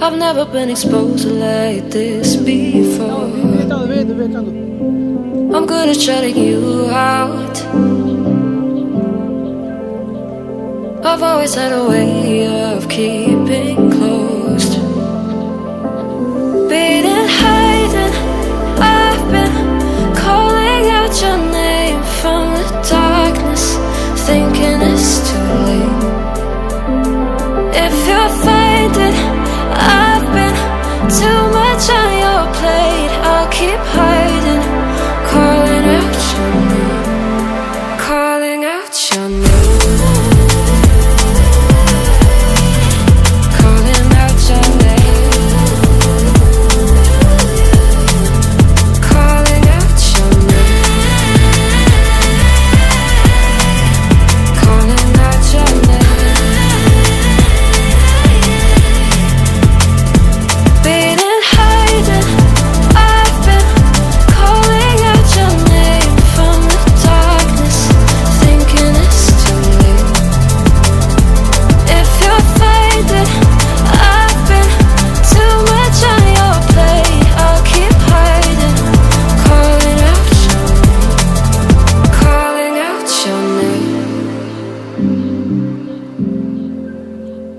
I've never been exposed like this before. I'm good at shutting you out. I've always had a way of keeping closed. Beating, hiding, I've been calling out your name from the darkness, thinking it's too late. If you're finding I've been too much on your plate, I'll keep hiding, calling out your name, calling out your name.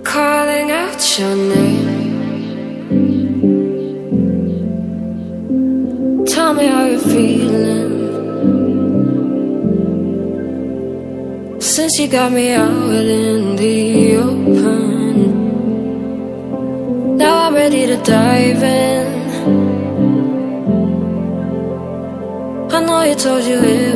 Calling out your name. Tell me how you're feeling since you got me out in the open. Now I'm ready to dive in. I know you told you it